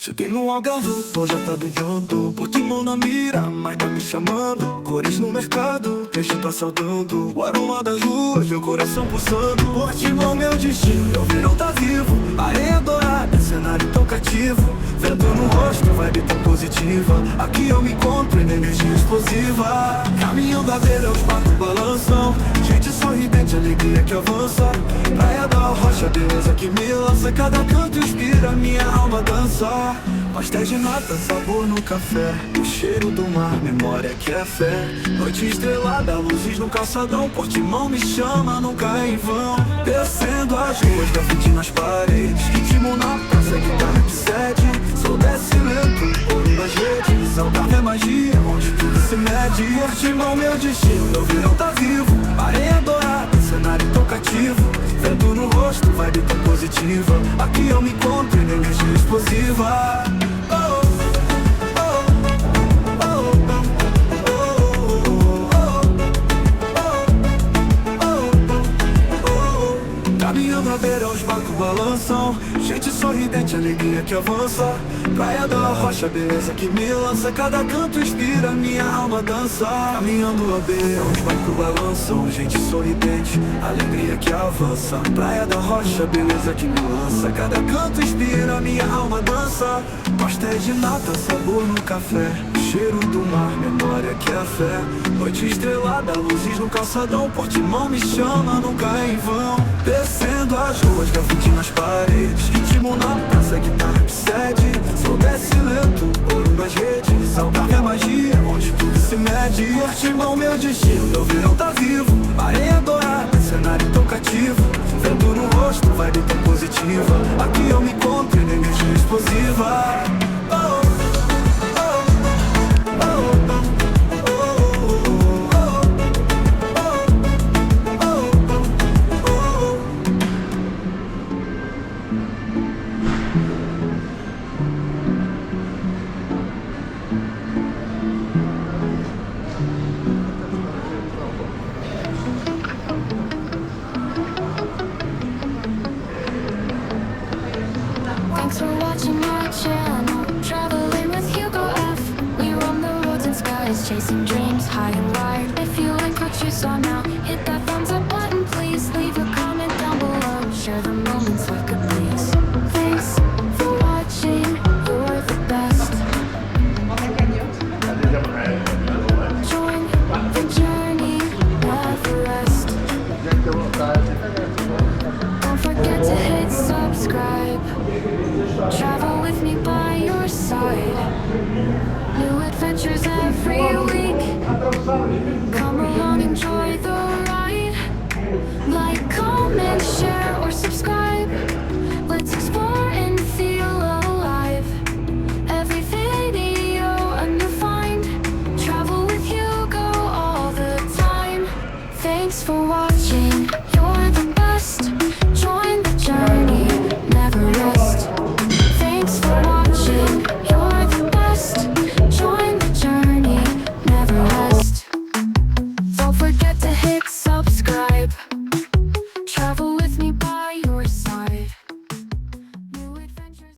Cheguei no algarve, tô já tá brilhando. Portimão na mira, mas tá me chamando. Cores no mercado, peixe tá saudando. O aroma das ruas, meu coração pulsando. Portimão, meu destino, meu verão tá vivo. Areia dourada, cenário tão cativo. Vendo no rosto, vibe tão positiva. Aqui eu me encontro em energia explosiva. Caminhando à beira, os barcos balançam. Gente sorridente, alegria que avança. Praia da rocha, beleza que me lança. Cada canto inspira, minha alma dança. Pastéis de nata, sabor no café. O cheiro do mar, memória que é fé. Noite estrelada, luzes no calçadão. Portimão me chama, nunca é em vão. Descendo as ruas, grafite nas paredes. Ritmo na praça, guitarra de sede. Sou desce lento, ouro das redes. Algarve é magia, onde tudo se mede. Portimão, meu destino, meu verão tá vivo. Areia dourada, cenário tão cativo. Vento no rosto, vibe tão positiva. Aqui eu me encontro em energia explosiva. Caminhando à beira, os barcos balançam. Gente sorridente, alegria que avança. Praia da rocha, beleza que me lança. Cada canto inspira, minha alma dança. Caminhando à beira, os barcos balançam. Gente sorridente, alegria que avança. Praia da rocha, beleza que me lança. Cada canto inspira, minha alma dança. Pastéis de nata, sabor no café. Cheiro do mar, memória que é fé. Noite estrelada, luzes no calçadão. Portimão me chama, nunca é em vão. Descendo as ruas, grafite nas paredes. Ritmo na praça, guitarra de sede. Sou desce lento, ouro das redes. Algarve é magia, onde tudo se mede. Portimão, meu destino, meu verão tá vivo. Areia dourada, cenário tão cativo. Vento no rosto, vibe tão positiva. Aqui eu me encontro em energia explosiva. Thanks for watching my channel, traveling with HugoF. We roam the roads and skies, chasing dreams high and wide. If you like what you saw now, hit that thumbs up button, please. Leave a comment down below, share the moments with good please. Thanks for watching, you're the best. Join the journey, never rest. Don't forget to hit subscribe. Travel with me by your side. New adventures every week. Come along, enjoy the ride. Like, comment, share, or subscribe. Let's explore and feel alive. Every video a new find. Travel with Hugo all the time. Thanks for watching.